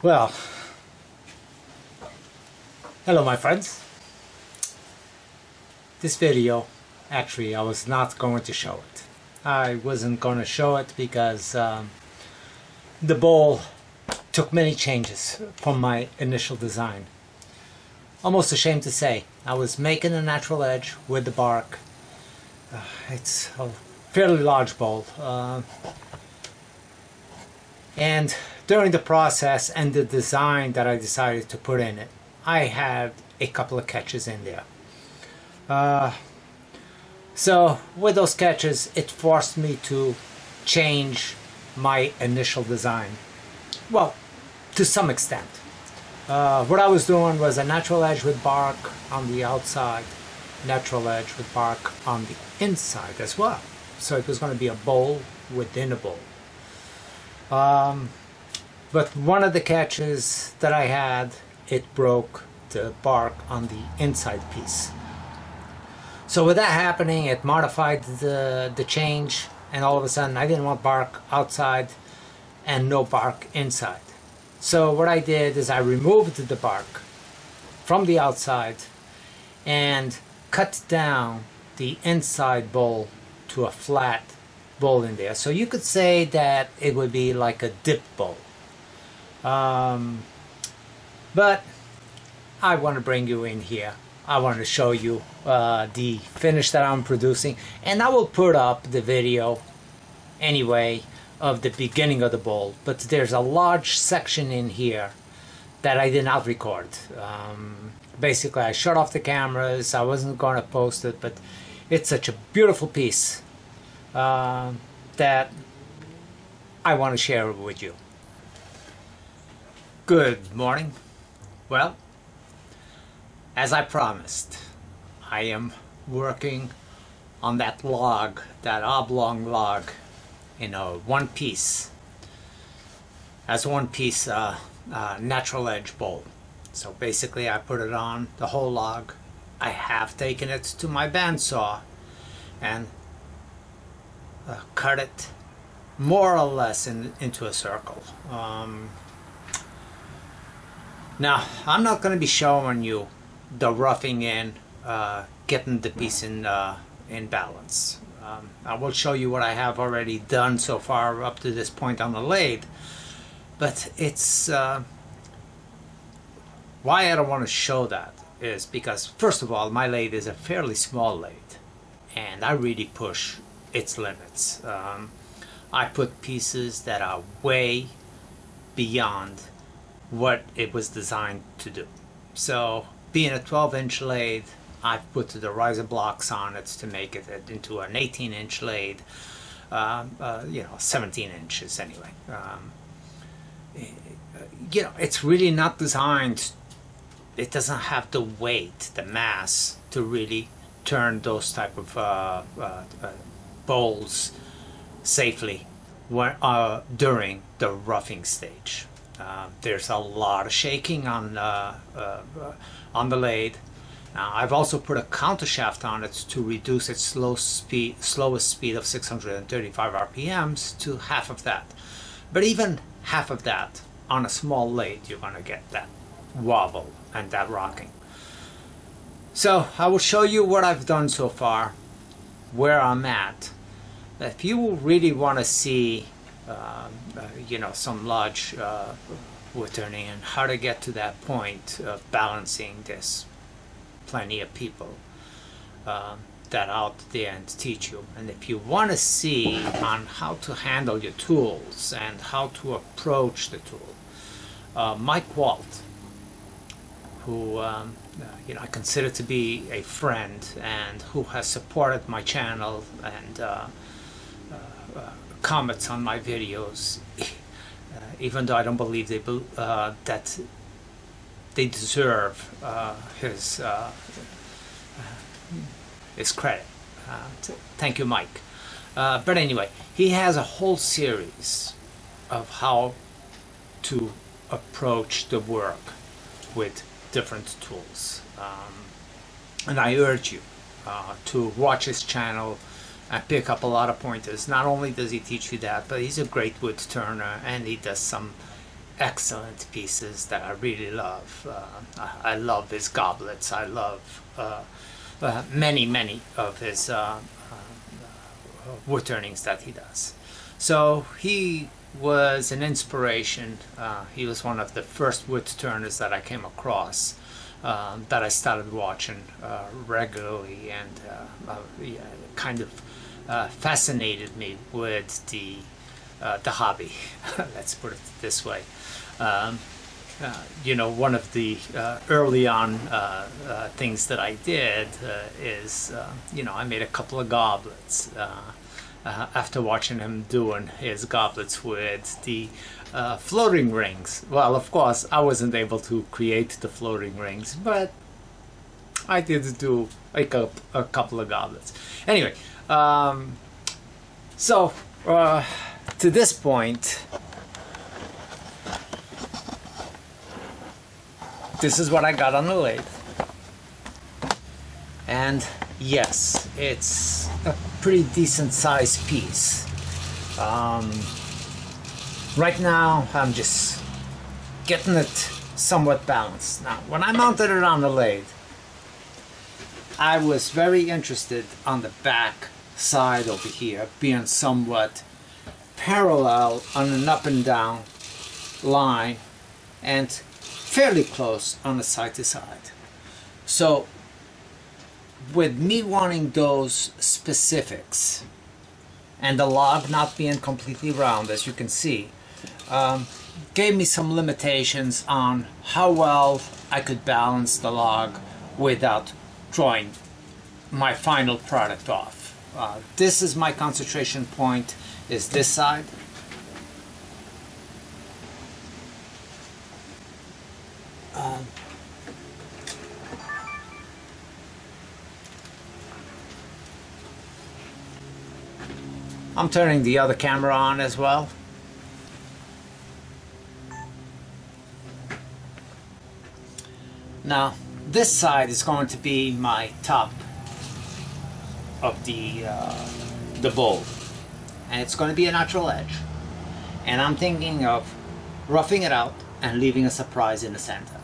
Well, hello my friends. This video, actually I was not going to show it. I wasn't going to show it because the bowl took many changes from my initial design. Almost ashamed to say, I was making a natural edge with the bark. It's a fairly large bowl. And during the process and the design that I decided to put in it, I had a couple of catches in there. So with those catches, it forced me to change my initial design. Well, to some extent. What I was doing was a natural edge with bark on the outside, natural edge with bark on the inside as well. So it was going to be a bowl within a bowl. But one of the catches that I had, it broke the bark on the inside piece. So with that happening, it modified the change, and all of a sudden I didn't want bark outside and no bark inside. So what I did is I removed the bark from the outside and cut down the inside bowl to a flat bowl in there. So you could say that it would be like a dip bowl. But I want to bring you in here. I want to show you the finish that I'm producing, and I will put up the video anyway of the beginning of the bowl, but there's a large section in here that I did not record. Basically I shut off the cameras. I wasn't going to post it, but it's such a beautiful piece that I want to share it with you. Good morning. Well, as I promised, I am working on that log, that oblong log, in a one piece natural edge bowl. So basically I put it on the whole log. I have taken it to my bandsaw and cut it more or less into a circle. Now I'm not going to be showing you the roughing in, getting the piece in balance. I will show you what I have already done so far up to this point on the lathe, but it's why I don't want to show that is because, first of all, my lathe is a fairly small lathe and I really push its limits. I put pieces that are way beyond what it was designed to do. So being a 12-inch lathe, I've put the riser blocks on it to make it into an 18-inch lathe, 17 inches anyway. It's really not designed, it doesn't have the weight, the mass to really turn those type of bowls safely during the roughing stage. There's a lot of shaking on the lathe. Now, I've also put a counter shaft on it to reduce its slowest speed of 635 RPMs to half of that. But even half of that on a small lathe, you're going to get that wobble and that rocking. So I will show you what I've done so far, where I'm at. If you really want to see some large wood turning and how to get to that point of balancing this, plenty of people that out there and teach you. And if you want to see on how to handle your tools and how to approach the tool, Mike Walt, who I consider to be a friend and who has supported my channel and comments on my videos, even though I don't believe that they deserve his credit. Thank you, Mike. But anyway, he has a whole series of how to approach the work with different tools. And I urge you to watch his channel and pick up a lot of pointers. Not only does he teach you that, but he's a great wood turner and he does some excellent pieces that I really love. I love his goblets. I love many of his wood turnings that he does. So he was an inspiration. He was one of the first wood turners that I came across, that I started watching regularly, and yeah, kind of fascinated me with the hobby. Let's put it this way. You know, one of the early on things that I did is, you know, I made a couple of goblets after watching him doing his goblets with the floating rings. Well, of course, I wasn't able to create the floating rings, but I did do a couple of goblets. Anyway, so to this point, this is what I got on the lathe. And yes, it's a pretty decent sized piece. Right now I'm just getting it somewhat balanced. Now when I mounted it on the lathe, I was very interested on the back side over here being somewhat parallel on an up and down line and fairly close on the side to side. So with me wanting those specifics and the log not being completely round, as you can see, gave me some limitations on how well I could balance the log without drawing my final product off. This is my concentration point, is this side. I'm turning the other camera on as well. Now this side is going to be my top of the bowl, and it's going to be a natural edge, and I'm thinking of roughing it out and leaving a surprise in the center,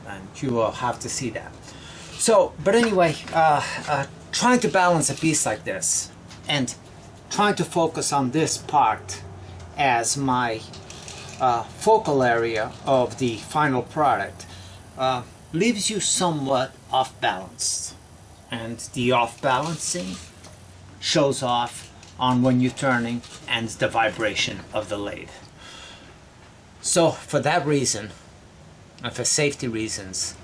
and you will have to see that. So, but anyway, trying to balance a piece like this and trying to focus on this part as my focal area of the final product leaves you somewhat off balance, and the off balancing shows off on when you're turning and the vibration of the lathe. So for that reason, and for safety reasons,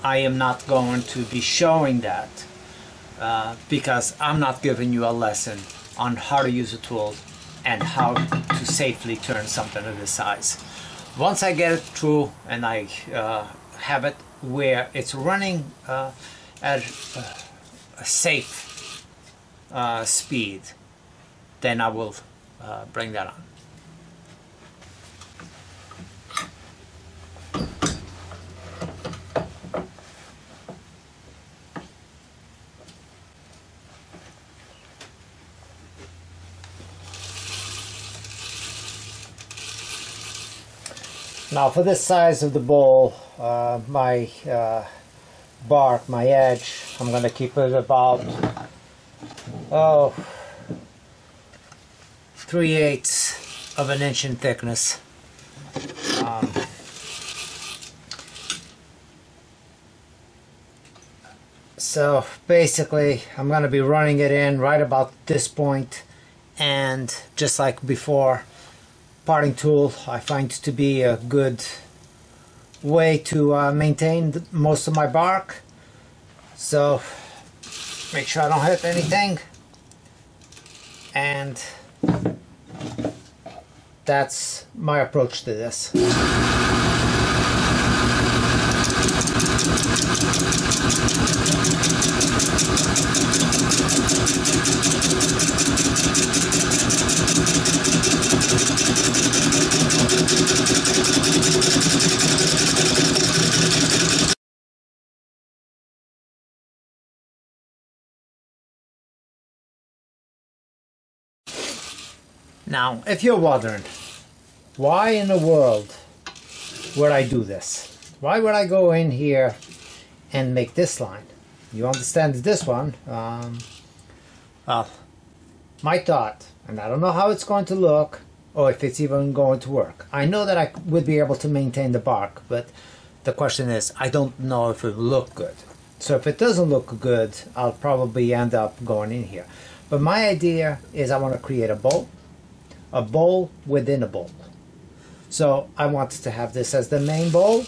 I am not going to be showing that because I'm not giving you a lesson on how to use a tool and how to safely turn something of this size. Once I get it through and I have it where it's running at a safe speed, then I will bring that on. Now for this size of the bowl, my bark, my edge, I'm going to keep it about 3/8 of an inch in thickness. So basically I'm going to be running it in right about this point, and just like before, parting tool I find to be a good way to maintain most of my bark. So make sure I don't hit anything, and that's my approach to this. Now, if you're wondering, why in the world would I do this? Why would I go in here and make this line? You understand this one? Well, my thought, and I don't know how it's going to look or if it's even going to work. I know that I would be able to maintain the bark, but the question is, I don't know if it will look good. So if it doesn't look good, I'll probably end up going in here. But my idea is I want to create a bowl within a bowl. So I wanted to have this as the main bowl,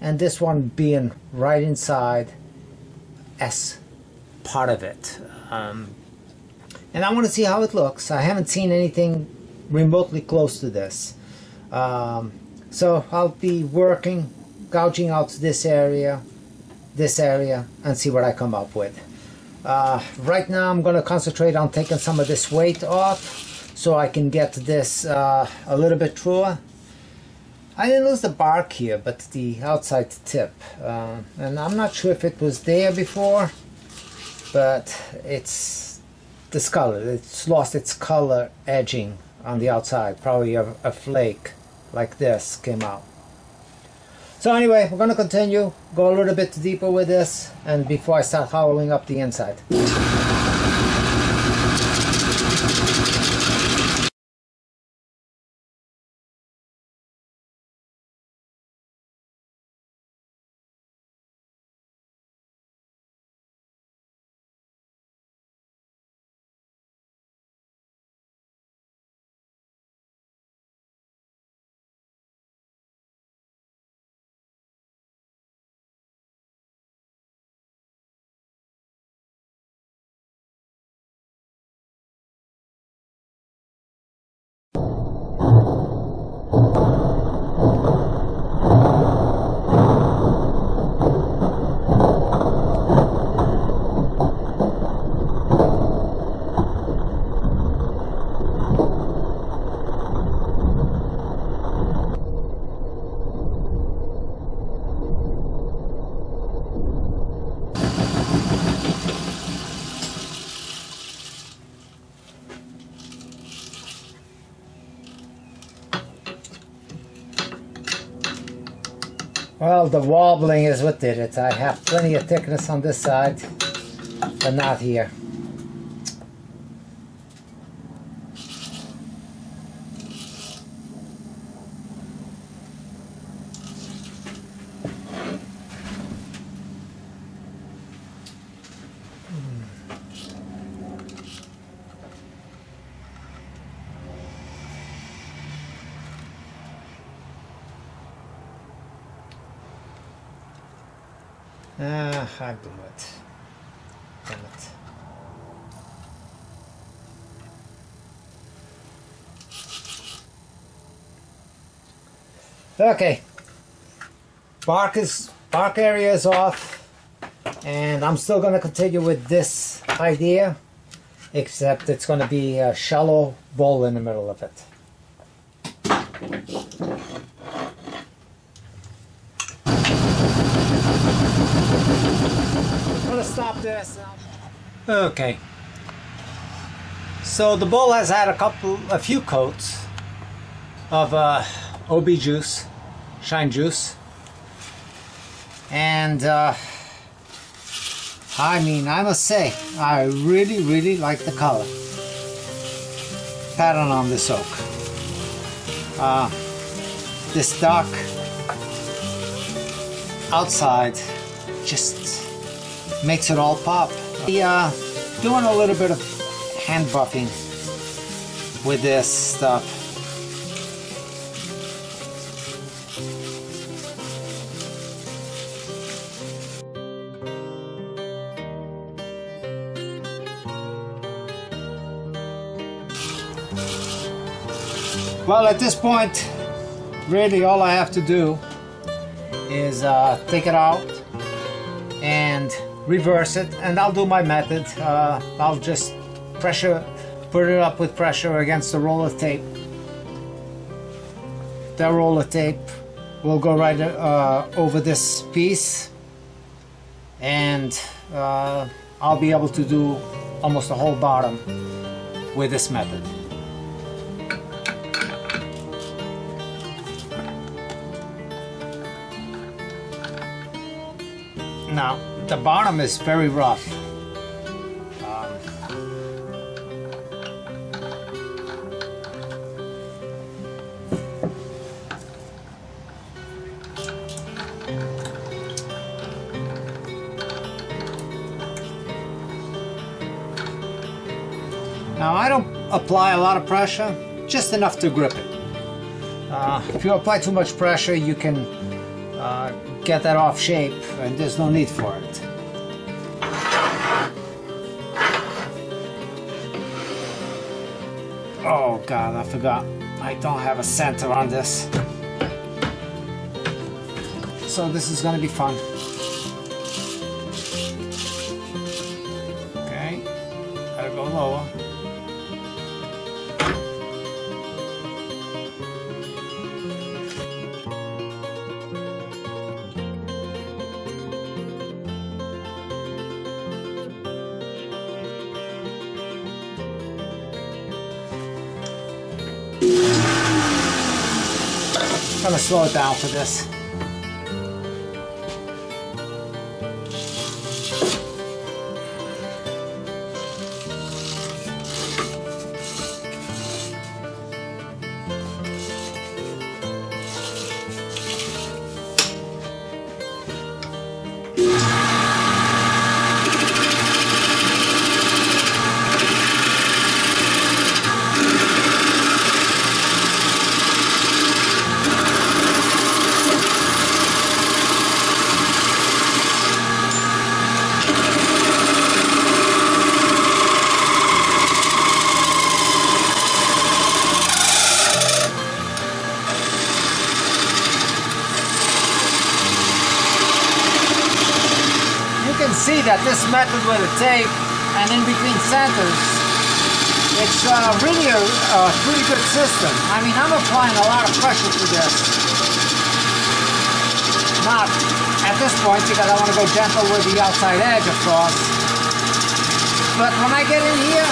and this one being right inside as part of it. And I want to see how it looks. I haven't seen anything remotely close to this. So I'll be working, gouging out this area, and see what I come up with. Right now I'm going to concentrate on taking some of this weight off so I can get this a little bit truer. I didn't lose the bark here, but the outside tip. And I'm not sure if it was there before, but it's discolored. It's lost its color edging on the outside. Probably a flake like this came out. So anyway, we're going to continue, go a little bit deeper with this, and before I start howling up the inside. Well, the wobbling is what did it. I have plenty of thickness on this side, but not here. I'll do it. Damn it. Okay. Bark area is off, and I'm still going to continue with this idea, except it's going to be a shallow bowl in the middle of it. Stop this. Okay. So the bowl has had a few coats of OB juice, shine juice, and I mean, I must say, I really like the color pattern on this oak. This dark outside just makes it all pop. Doing a little bit of hand buffing with this stuff. Well, at this point, really all I have to do is take it out and reverse it, and I'll do my method. I'll just put it up with pressure against the roll of tape. That roll of tape will go right over this piece, and I'll be able to do almost the whole bottom with this method. Now, the bottom is very rough. Now, I don't apply a lot of pressure, just enough to grip it. If you apply too much pressure, you can get that off shape, and there's no need for it. Oh God, I forgot. I don't have a center on this. So this is gonna be fun. Okay, gotta go lower. I'm gonna slow it down for this. You can see that this method with the tape and in between centers, it's really a pretty good system. I mean, I'm applying a lot of pressure to this. Not at this point because I want to go gentle with the outside edge, of course. But when I get in here,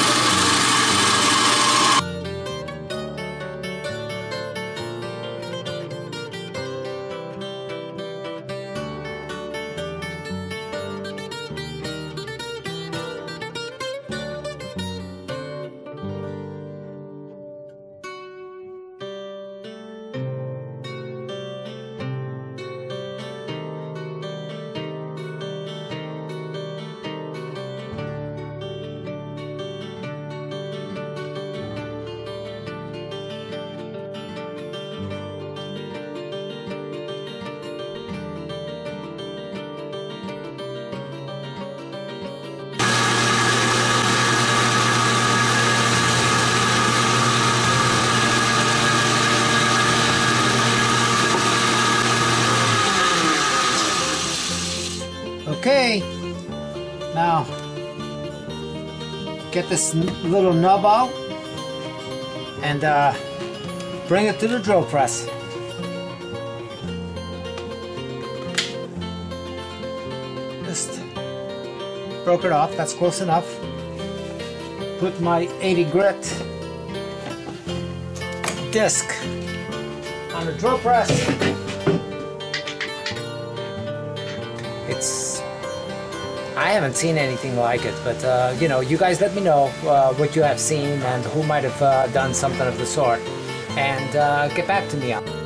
okay, now get this little nub out and bring it to the drill press. Just broke it off, that's close enough. Put my 80 grit disc on the drill press. I haven't seen anything like it, but you know, you guys let me know what you have seen and who might have done something of the sort, and get back to me on it.